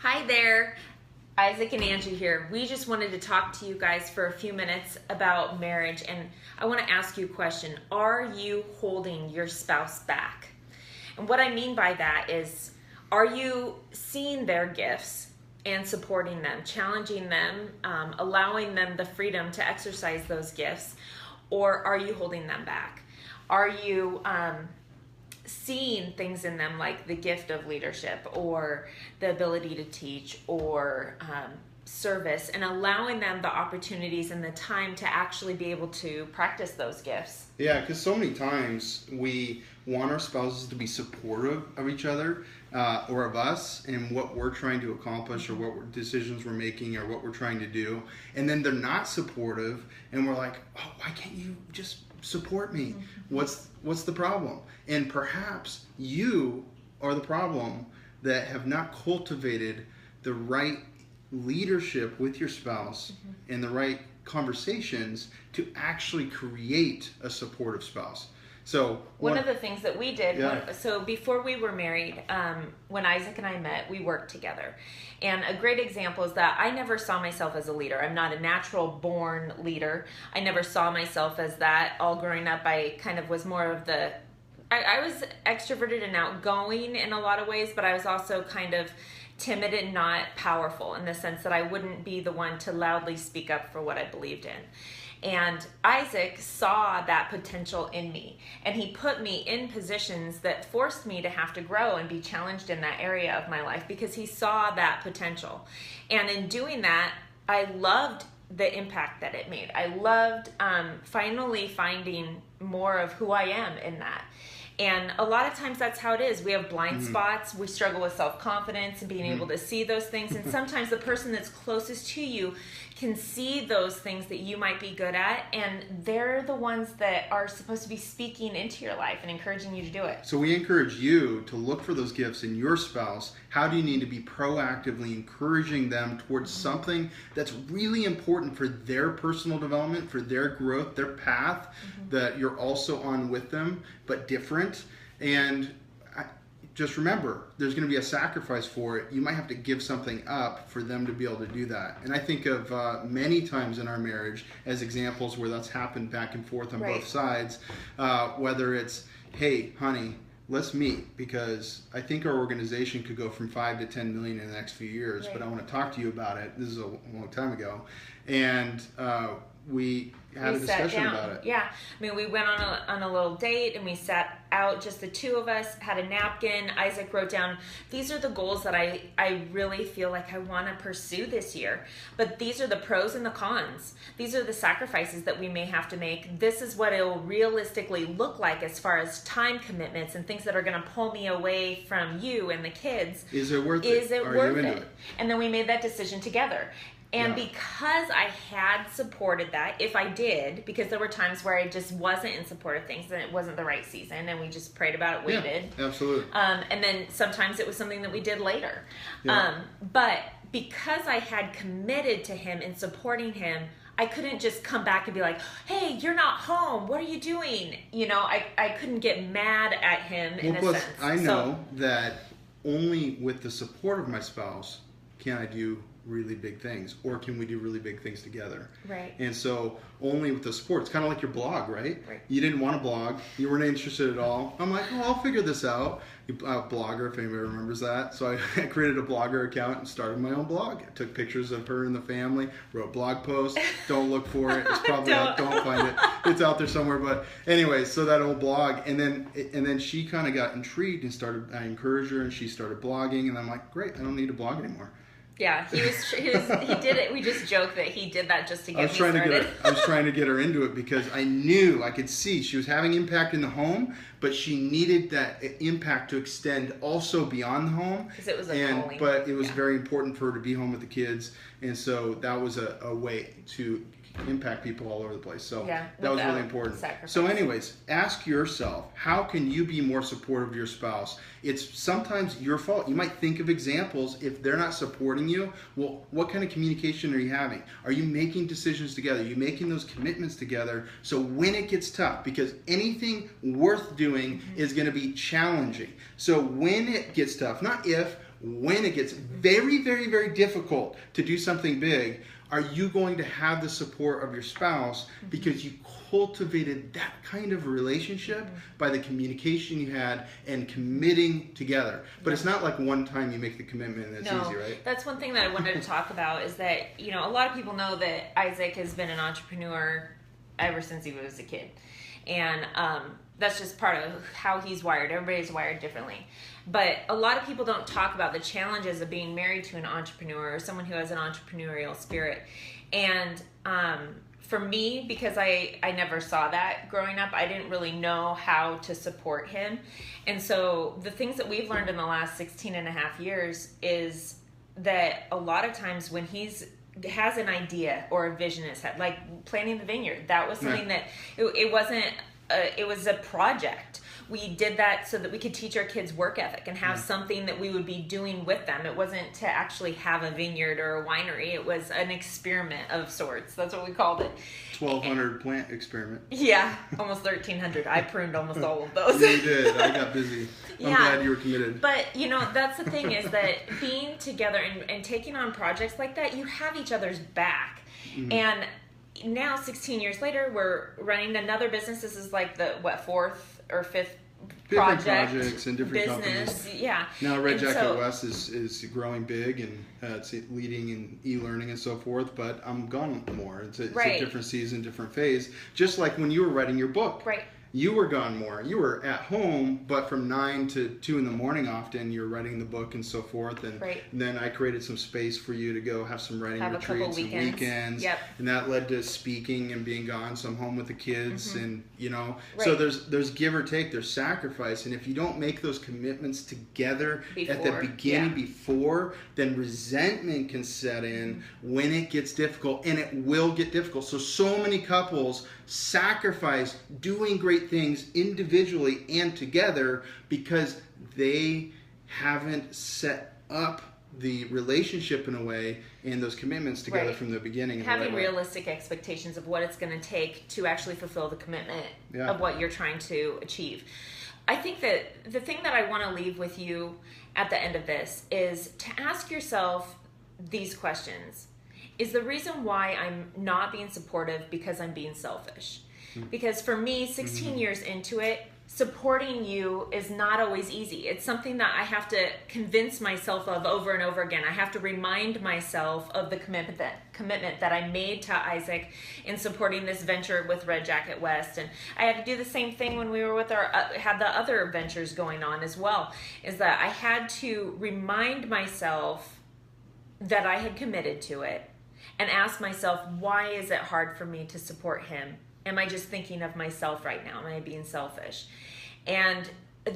Hi there, Isaac and Angie here. We just wanted to talk to you guys for a few minutes about marriage, and I want to ask you a question. Are you holding your spouse back? And what I mean by that is, are you seeing their gifts and supporting them, challenging them, allowing them the freedom to exercise those gifts, or are you holding them back? Are you seeing things in them like the gift of leadership or the ability to teach or service, and allowing them the opportunities and the time to actually be able to practice those gifts? Yeah, because so many times we want our spouses to be supportive of each other or of us and what we're trying to accomplish or what decisions we're making or what we're trying to do. And then they're not supportive and we're like, oh, why can't you just support me? What's the problem? And perhaps you are the problem that have not cultivated the right leadership with your spouse and the right conversations to actually create a supportive spouse. So one of the things that we did, so before we were married, when Isaac and I met, we worked together. And a great example is that I never saw myself as a leader. I'm not a natural born leader. I never saw myself as that. All growing up, I kind of was more of I was extroverted and outgoing in a lot of ways, but I was also kind of timid and not powerful in the sense that I wouldn't be the one to loudly speak up for what I believed in. And Isaac saw that potential in me, and he put me in positions that forced me to have to grow and be challenged in that area of my life because he saw that potential. And in doing that, I loved the impact that it made. I loved finally finding more of who I am in that. And a lot of times that's how it is. We have blind spots. We struggle with self-confidence and being able to see those things. And sometimes the person that's closest to you can see those things that you might be good at, and they're the ones that are supposed to be speaking into your life and encouraging you to do it. So we encourage you to look for those gifts in your spouse. How do you need to be proactively encouraging them towards something that's really important for their personal development, for their growth, their path that you're also on with them, but different? And just remember, there's going to be a sacrifice for it. You might have to give something up for them to be able to do that. And I think of many times in our marriage as examples where that's happened back and forth on both sides, whether it's, hey, honey, let's meet because I think our organization could go from 5 to 10 million in the next few years, but I want to talk to you about it. This is a long time ago. And we had a discussion about it. Yeah. I mean, we went on a little date and we sat out, just the two of us, had a napkin. Isaac wrote down, these are the goals that I really feel like I want to pursue this year. But these are the pros and the cons. These are the sacrifices that we may have to make. This is what it will realistically look like as far as time commitments and things that are going to pull me away from you and the kids. Is it worth it? Is it worth it? And then we made that decision together. And because I had supported that, if I did, because there were times where I just wasn't in support of things and it wasn't the right season and we just prayed about it, waited. Yeah, absolutely. And then sometimes it was something that we did later. Yeah. But because I had committed to him and supporting him, I couldn't just come back and be like, hey, you're not home. What are you doing? You know, I couldn't get mad at him in a sense. I know that only with the support of my spouse can I do really big things, or can we do really big things together? Right. And so only with the support, it's kind of like your blog, right? Right. You didn't want to blog, you weren't interested at all. I'm like, oh, I'll figure this out. Blogger, if anybody remembers that. So I created a Blogger account and started my own blog. I took pictures of her and the family, wrote blog posts. Don't look for it. It's probably don't find it. It's out there somewhere. But anyway, so that old blog, and then she kind of got intrigued and started. I encouraged her, and she started blogging, and I'm like, great, I don't need to blog anymore. Yeah, he did it. We just joked that he did that just to get me started. I was trying to get her into it because I knew, I could see she was having impact in the home, but she needed that impact to extend also beyond the home. Because it was a calling. But it was very important for her to be home with the kids, and so that was a way to impact people all over the place. So that was really important. Sacrifice. So anyways, ask yourself, how can you be more supportive of your spouse? It's sometimes your fault. You might think of examples. If they're not supporting you, well, what kind of communication are you having? Are you making decisions together? Are you making those commitments together? So when it gets tough, because anything worth doing is going to be challenging. So when it gets tough, not if, when it gets very, very, very difficult to do something big, are you going to have the support of your spouse because you cultivated that kind of relationship by the communication you had and committing together? But it's not like one time you make the commitment and it's easy, right? That's one thing that I wanted to talk about is that, a lot of people know that Isaac has been an entrepreneur ever since he was a kid. And that's just part of how he's wired. Everybody's wired differently. But a lot of people don't talk about the challenges of being married to an entrepreneur or someone who has an entrepreneurial spirit. And for me, because I never saw that growing up, I didn't really know how to support him. And so the things that we've learned in the last 16 and a half years is that a lot of times when has an idea or a vision in his head, like planting the vineyard, that was something that it wasn't, it was a project. We did that so that we could teach our kids work ethic and have something that we would be doing with them. It wasn't to actually have a vineyard or a winery. It was an experiment of sorts. That's what we called it. 1,200 plant experiment. Yeah, almost 1,300. I pruned almost all of those. You did. I got busy. I'm glad you were committed. But, that's the thing is that being together and taking on projects like that, you have each other's back. And now, 16 years later, we're running another business. This is like the, fourth or fifth different projects and different business. companies. Yeah. Now Red Jacket West is growing big and it's leading in e-learning and so forth, but I'm gone more. It's a different season, different phase. Just like when you were writing your book. Right. You were gone more. You were at home, but from 9 to 2 in the morning often, you're writing the book and so forth. And then I created some space for you to go have some writing retreats and weekends. Yep. And that led to speaking and being gone. So I'm home with the kids and, so there's give or take, there's sacrifice. And if you don't make those commitments together at the beginning before, then resentment can set in when it gets difficult, and it will get difficult. So many couples sacrifice doing great things individually and together because they haven't set up the relationship in a way and those commitments together from the beginning. Having realistic expectations of what it's going to take to actually fulfill the commitment of what you're trying to achieve. I think that the thing that I want to leave with you at the end of this is to ask yourself these questions. Is the reason why I'm not being supportive because I'm being selfish? Because for me, 16 years into it, supporting you is not always easy. It's something that I have to convince myself of over and over again. I have to remind myself of the commitment that I made to Isaac in supporting this venture with Red Jacket West. And I had to do the same thing when we were with had the other ventures going on as well, is that I had to remind myself that I had committed to it and ask myself, why is it hard for me to support him? Am I just thinking of myself right now? Am I being selfish? And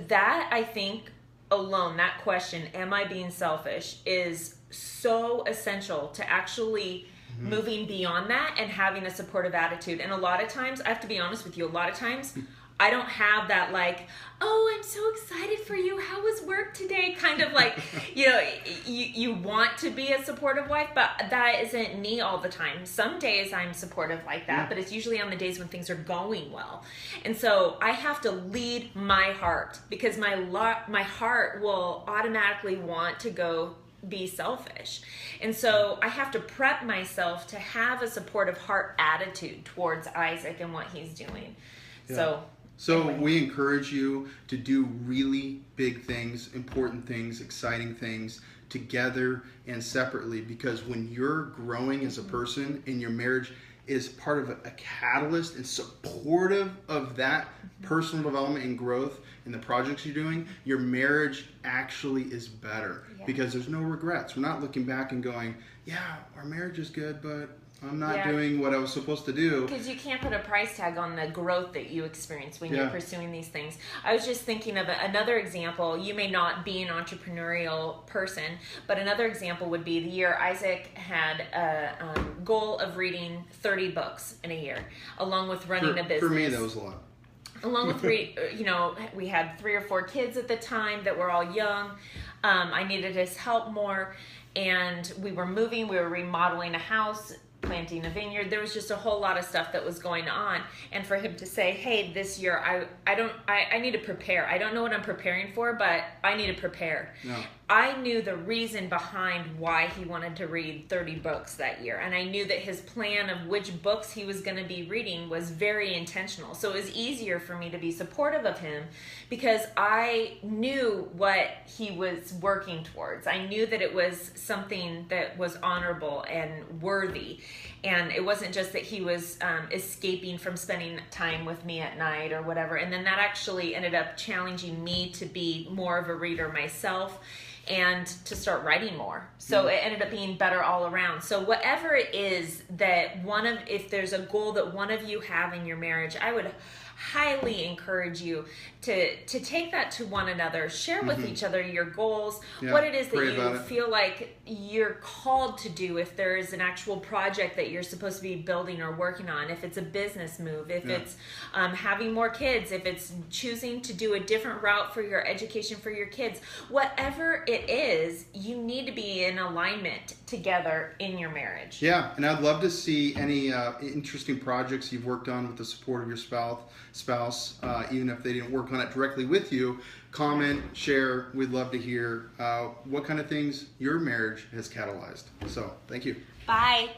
that, I think, alone, that question, am I being selfish, is so essential to actually moving beyond that and having a supportive attitude. And a lot of times, I have to be honest with you, a lot of times, I don't have that oh, I'm so excited for you. How was work today? Kind of you want to be a supportive wife, but that isn't me all the time. Some days I'm supportive like that, but it's usually on the days when things are going well. And so I have to lead my heart because my heart will automatically want to go be selfish. And so I have to prep myself to have a supportive heart attitude towards Isaac and what he's doing. Yeah. So we encourage you to do really big things, important things, exciting things together and separately, because when you're growing as a person and your marriage is part of a catalyst and supportive of that personal development and growth in the projects you're doing, your marriage actually is better because there's no regrets. We're not looking back and going, our marriage is good, but I'm not doing what I was supposed to do. Because you can't put a price tag on the growth that you experience when you're pursuing these things. I was just thinking of another example. You may not be an entrepreneurial person, but another example would be the year Isaac had a goal of reading 30 books in a year, along with running a business. For me, that was a lot. Along with we had 3 or 4 kids at the time that were all young. I needed his help more. And we were moving, we were remodeling a house. planting a vineyard. There was just a whole lot of stuff that was going on. And for him to say, hey, this year I need to prepare. I don't know what I'm preparing for, but I need to prepare. No. I knew the reason behind why he wanted to read 30 books that year. And I knew that his plan of which books he was going to be reading was very intentional. So it was easier for me to be supportive of him because I knew what he was working towards. I knew that it was something that was honorable and worthy. And it wasn't just that he was escaping from spending time with me at night or whatever. And then that actually ended up challenging me to be more of a reader myself and to start writing more. So it ended up being better all around. So whatever it is that if there's a goal that one of you have in your marriage, I would highly encourage you to take that to one another. Share with each other your goals, what it is that you feel like you're called to do. If there is an actual project that you're supposed to be building or working on, if it's a business move, if it's having more kids, if it's choosing to do a different route for your education for your kids, whatever it is, you need to be in alignment together in your marriage. Yeah, and I'd love to see any interesting projects you've worked on with the support of your spouse, even if they didn't work on it directly with you. Comment, share. We'd love to hear what kind of things your marriage has catalyzed. So, thank you. Bye.